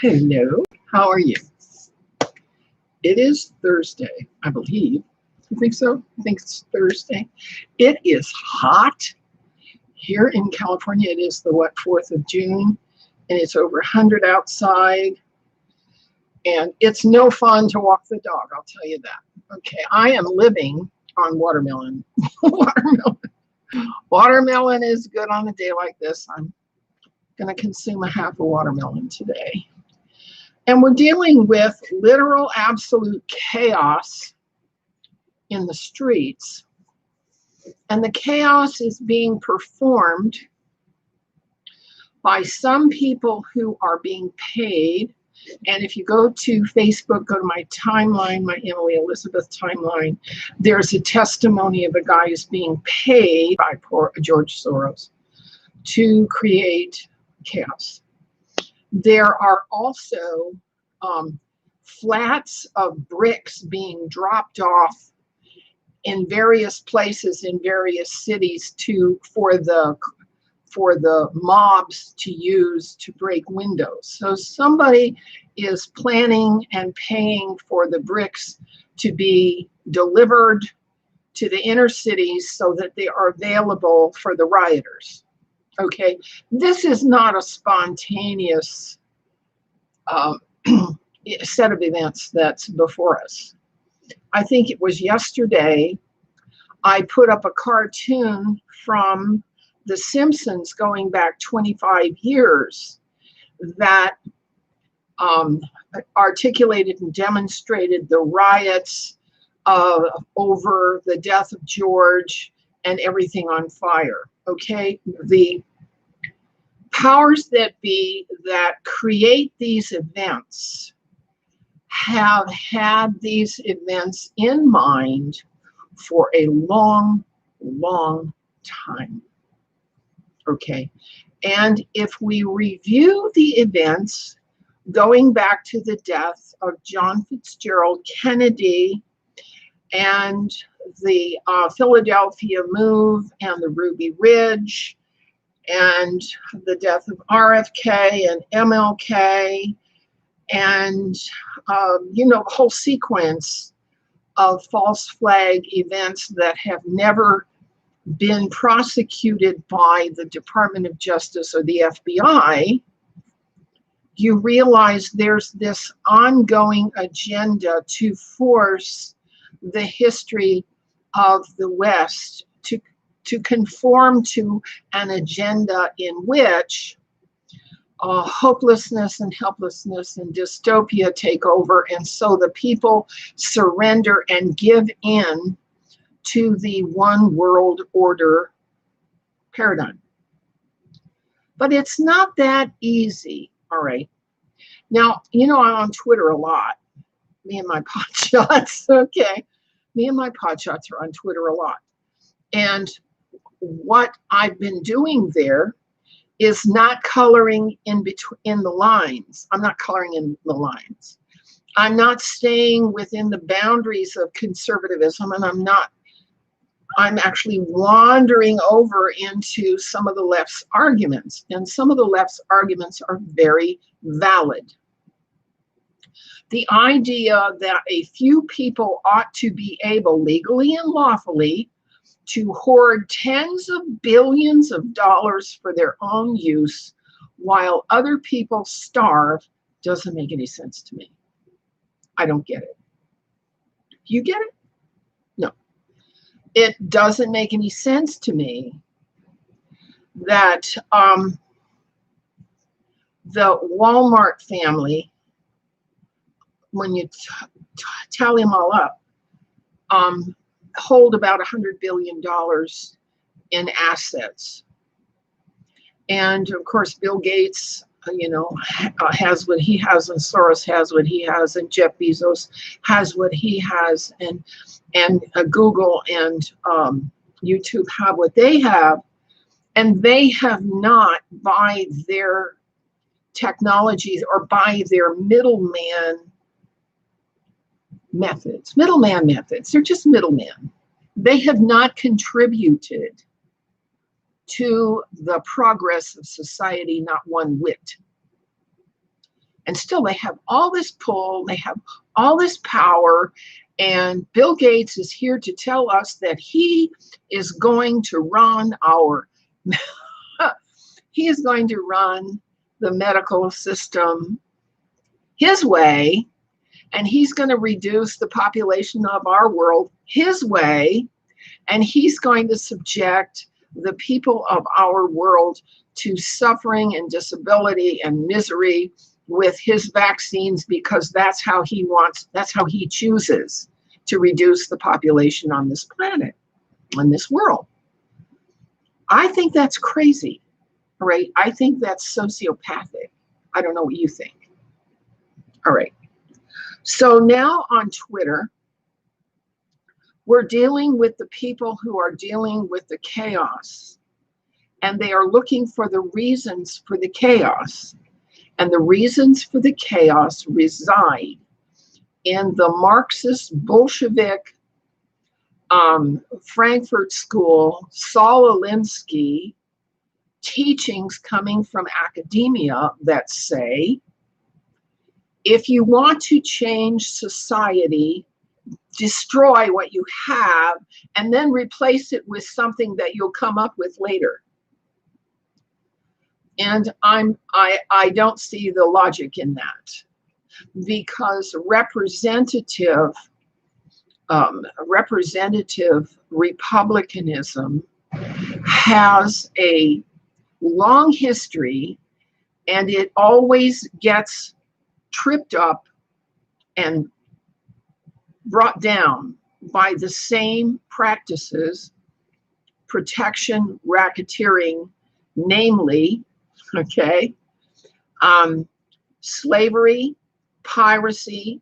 Hello, how are you? It is Thursday, I believe. You think so? I think it's Thursday. It is hot. Here in California, it is the 4th of June, and it's over 100 outside. And it's no fun to walk the dog, I'll tell you that. Okay, I am living on watermelon. Watermelon. Watermelon is good on a day like this. I'm going to consume a half a watermelon today. And we're dealing with literal absolute chaos in the streets. And the chaos is being performed by some people who are being paid. And if you go to Facebook, go to my timeline, my Emily Elizabeth timeline, there's a testimony of a guy who's being paid by George Soros to create chaos. There are also flats of bricks being dropped off in various places in various cities for the mobs to use to break windows. So somebody is planning and paying for the bricks to be delivered to the inner cities so that they are available for the rioters. Okay, this is not a spontaneous set of events that's before us. I think it was yesterday I put up a cartoon from The Simpsons going back 25 years that articulated and demonstrated the riots over the death of George and everything on fire. Okay, the powers that be that create these events have had these events in mind for a long, long time. Okay, and if we review the events going back to the death of John Fitzgerald Kennedy and the Philadelphia Move and the Ruby Ridge and the death of RFK and MLK and the whole sequence of false flag events that have never been prosecuted by the Department of Justice or the FBI, you realize there's this ongoing agenda to force the history of the West to conform to an agenda in which hopelessness and helplessness and dystopia take over, and so the people surrender and give in to the one world order paradigm. But it's not that easy, all right? Now, I'm on Twitter a lot. Me and my potshots, okay? Me and my potshots are on Twitter a lot. And what I've been doing there is not coloring in the lines. I'm not coloring in the lines. I'm not staying within the boundaries of conservatism, and I'm actually wandering over into some of the left's arguments, and some of the left's arguments are very valid. The idea that a few people ought to be able, legally and lawfully, to hoard tens of billions of dollars for their own use while other people starve doesn't make any sense to me. I don't get it. You get it? No. It doesn't make any sense to me that the Walmart family, when you tally them all up, hold about $100 billion in assets. And of course, Bill Gates, has what he has, and Soros has what he has, and Jeff Bezos has what he has, and Google and YouTube have what they have, and they have not, by their technologies or by their middleman methods, they're just middlemen. They have not contributed to the progress of society, not one whit. And still they have all this pull, they have all this power, and Bill Gates is here to tell us that he is going to run our he is going to run the medical system his way, and he's going to reduce the population of our world his way, and he's going to subject the people of our world to suffering and disability and misery with his vaccines, because that's how he chooses to reduce the population on this planet, on this world. I think that's crazy, right? I think that's sociopathic. I don't know what you think. All right. So now on Twitter, we're dealing with the people who are dealing with the chaos, and they are looking for the reasons for the chaos. And the reasons for the chaos reside in the Marxist Bolshevik Frankfurt School, Saul Alinsky teachings coming from academia that say, if you want to change society, destroy what you have and then replace it with something that you'll come up with later. And I don't see the logic in that, because representative republicanism has a long history, and it always gets tripped up and brought down by the same practices: protection, racketeering, namely, slavery, piracy,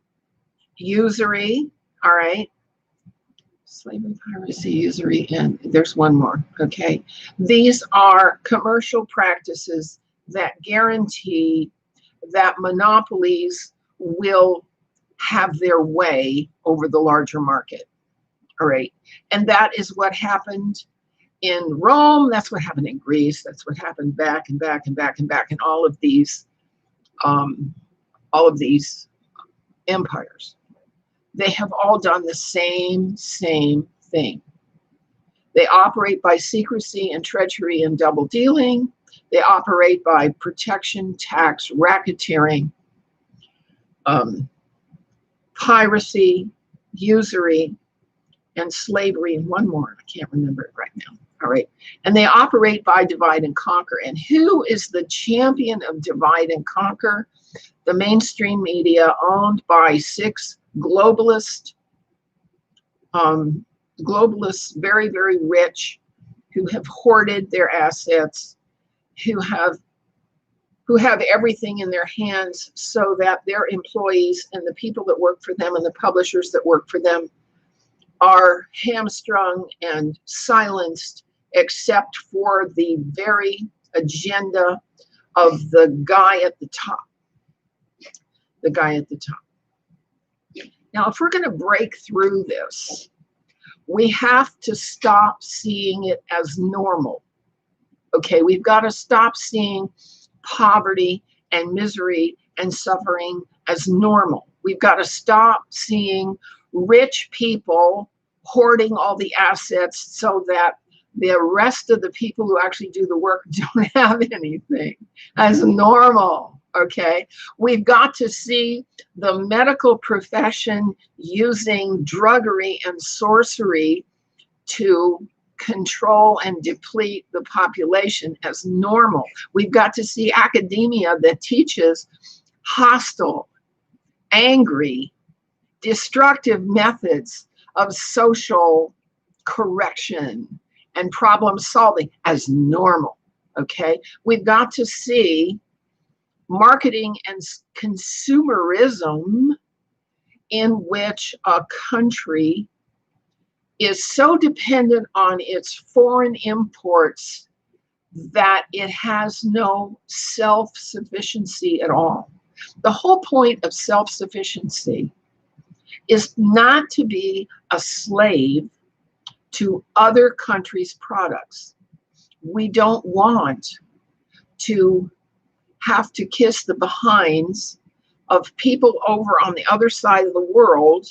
usury, all right? Slavery, piracy, usury, and there's one more, okay? These are commercial practices that guarantee that monopolies will have their way over the larger market, all right? And that is what happened in Rome, that's what happened in Greece, that's what happened back and back and back and back in all of these empires. They have all done the same thing. They operate by secrecy and treachery and double dealing. They operate by protection, tax, racketeering, piracy, usury, and slavery, and one more. I can't remember it right now. All right. And they operate by divide and conquer. And who is the champion of divide and conquer? The mainstream media, owned by 6 globalists, very, very rich, who have hoarded their assets, who have everything in their hands, so that their employees and the people that work for them and the publishers that work for them are hamstrung and silenced, except for the very agenda of the guy at the top. The guy at the top. Now, if we're going to break through this, we have to stop seeing it as normal. Okay, we've got to stop seeing poverty and misery and suffering as normal. We've got to stop seeing rich people hoarding all the assets so that the rest of the people who actually do the work don't have anything as normal. Okay, we've got to see the medical profession using druggery and sorcery to control and deplete the population as normal. We've got to see academia that teaches hostile, angry, destructive methods of social correction and problem solving as normal. Okay, we've got to see marketing and consumerism in which a country is so dependent on its foreign imports that it has no self-sufficiency at all. The whole point of self-sufficiency is not to be a slave to other countries' products. We don't want to have to kiss the behinds of people over on the other side of the world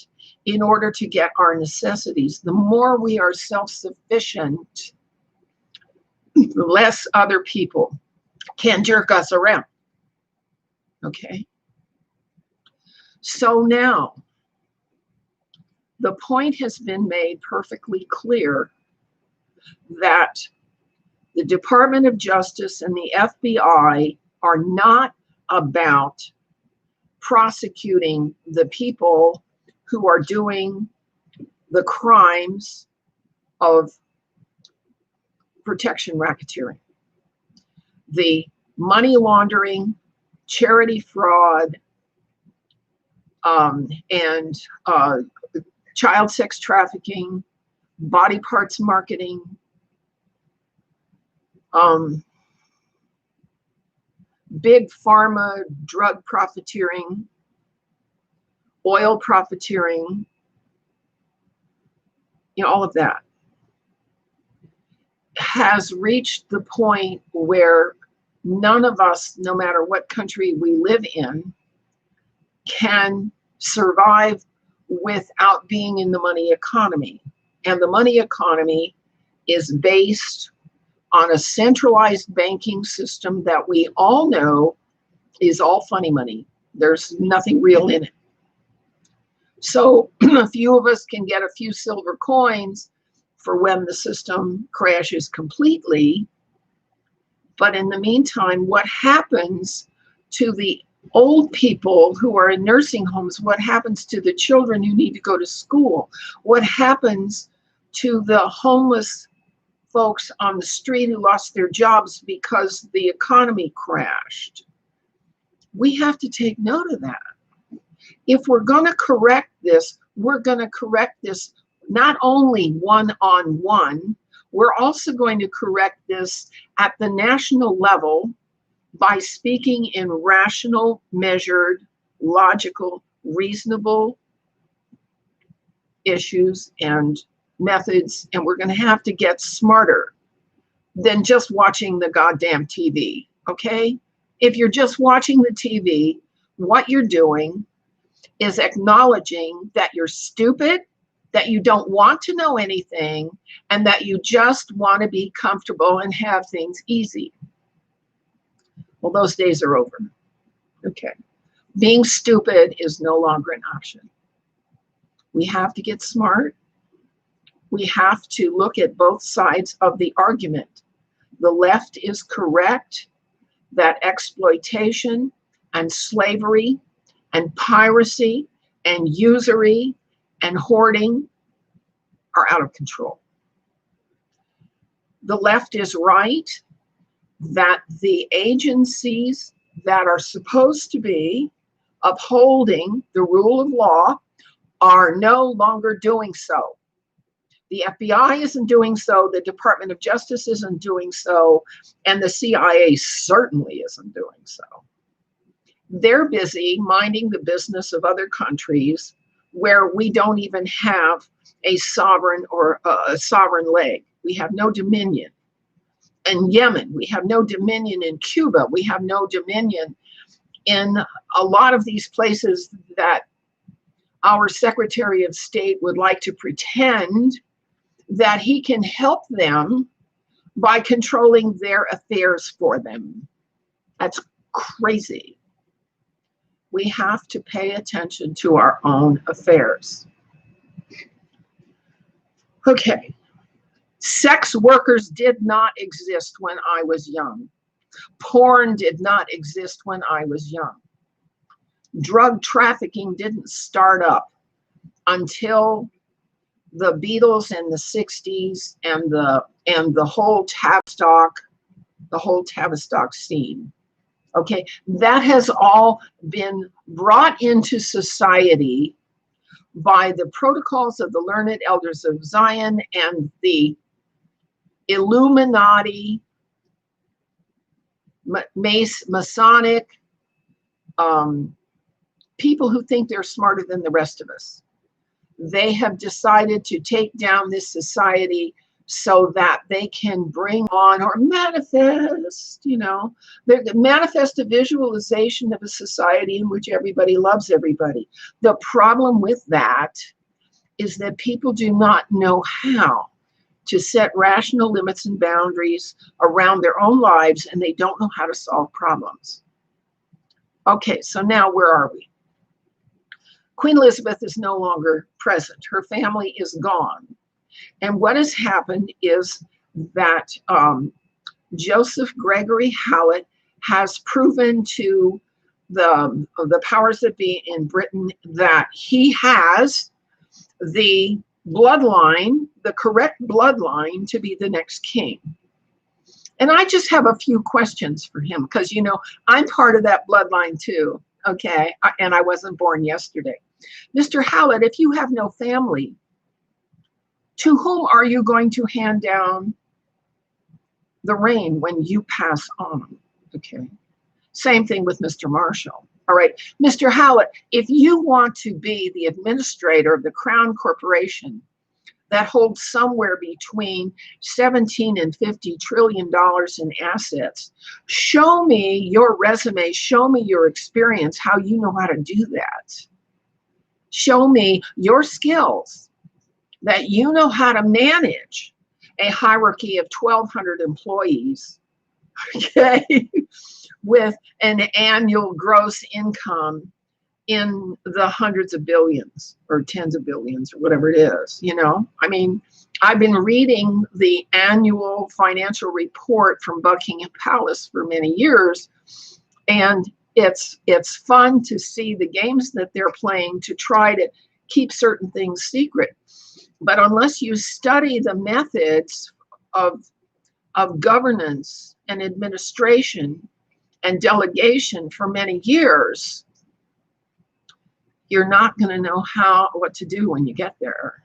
in order to get our necessities. The more we are self-sufficient, the less other people can jerk us around. Okay? So now, the point has been made perfectly clear that the Department of Justice and the FBI are not about prosecuting the people who are doing the crimes of protection racketeering, the money laundering, charity fraud, and child sex trafficking, body parts marketing, big pharma drug profiteering, oil profiteering, all of that has reached the point where none of us, no matter what country we live in, can survive without being in the money economy. And the money economy is based on a centralized banking system that we all know is all funny money. There's nothing real in it. So a few of us can get a few silver coins for when the system crashes completely. But in the meantime, what happens to the old people who are in nursing homes? What happens to the children who need to go to school? What happens to the homeless folks on the street who lost their jobs because the economy crashed? We have to take note of that. If we're going to correct this, we're going to correct this not only one-on-one, we're also going to correct this at the national level by speaking in rational, measured, logical, reasonable issues and methods, and we're going to have to get smarter than just watching the goddamn TV, okay? If you're just watching the TV, what you're doing is acknowledging that you're stupid, that you don't want to know anything, and that you just want to be comfortable and have things easy. Well, those days are over. Okay. Being stupid is no longer an option. We have to get smart. We have to look at both sides of the argument. The left is correct that exploitation and slavery and piracy and usury and hoarding are out of control. The left is right that the agencies that are supposed to be upholding the rule of law are no longer doing so. The FBI isn't doing so, the Department of Justice isn't doing so, and the CIA certainly isn't doing so. They're busy minding the business of other countries where we don't even have a sovereign or a sovereign leg. We have no dominion. In Yemen, we have no dominion. In Cuba, we have no dominion. In a lot of these places that our Secretary of State would like to pretend that he can help them by controlling their affairs for them. That's crazy. We have to pay attention to our own affairs. Okay. Sex workers did not exist when I was young. Porn did not exist when I was young. Drug trafficking didn't start up until the Beatles in the 60s and the whole Tavistock scene. Okay, that has all been brought into society by the protocols of the learned elders of Zion and the Illuminati, Masonic people who think they're smarter than the rest of us. They have decided to take down this society so that they can bring on or manifest, manifest a visualization of a society in which everybody loves everybody. The problem with that is that people do not know how to set rational limits and boundaries around their own lives, and they don't know how to solve problems. Okay, so now where are we? Queen Elizabeth is no longer present. Her family is gone. And what has happened is that Joseph Gregory Hallett has proven to the powers that be in Britain that he has the bloodline, the correct bloodline to be the next king. And I just have a few questions for him because, I'm part of that bloodline too, okay? And I wasn't born yesterday. Mr. Hallett, if you have no family, to whom are you going to hand down the reign when you pass on? Okay. Same thing with Mr. Marshall. All right. Mr. Hallett, if you want to be the administrator of the Crown Corporation that holds somewhere between 17 and $50 trillion in assets, show me your resume, show me your experience, how you know how to do that. Show me your skills, that you know how to manage a hierarchy of 1,200 employees, okay, with an annual gross income in the hundreds of billions or tens of billions or whatever it is, I mean, I've been reading the annual financial report from Buckingham Palace for many years, and it's fun to see the games that they're playing to try to keep certain things secret. But unless you study the methods of governance and administration and delegation for many years, you're not going to know what to do when you get there.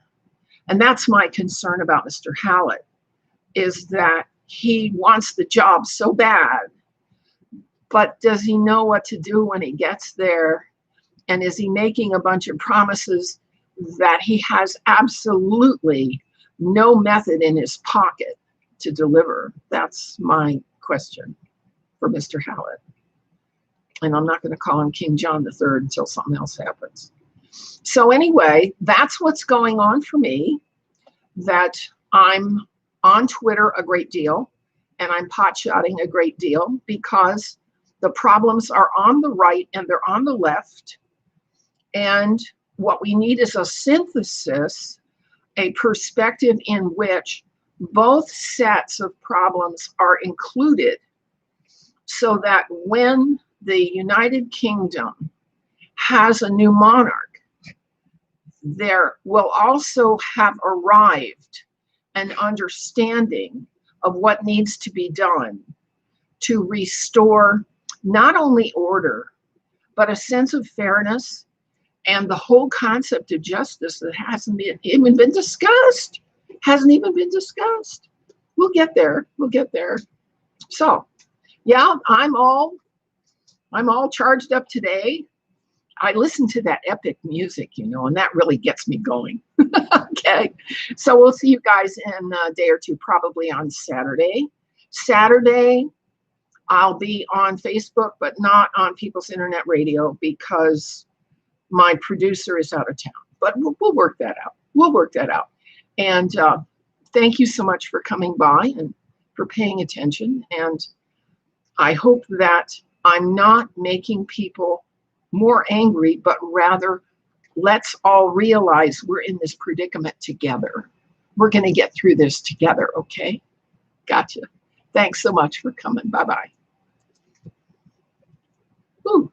And that's my concern about Mr. Hallett, is that he wants the job so bad, but does he know what to do when he gets there? And is he making a bunch of promises that he has absolutely no method in his pocket to deliver? That's my question for Mr. Hallett. And I'm not going to call him King John III until something else happens. So anyway, that's what's going on for me, that I'm on Twitter a great deal and I'm potshotting a great deal because the problems are on the right and they're on the left. And what we need is a synthesis, a perspective in which both sets of problems are included, so that when the United Kingdom has a new monarch, there will also have arrived an understanding of what needs to be done to restore not only order, but a sense of fairness and the whole concept of justice that hasn't even been discussed. We'll get there. So, yeah, I'm all charged up today. I listen to that epic music, and that really gets me going. Okay, so we'll see you guys in a day or two, probably on Saturday. I'll be on Facebook, but not on People's Internet Radio because my producer is out of town. But we'll work that out. And thank you so much for coming by and for paying attention. And I hope that I'm not making people more angry, but rather let's all realize we're in this predicament together. We're going to get through this together, okay? Gotcha. Thanks so much for coming. Bye-bye. Ooh.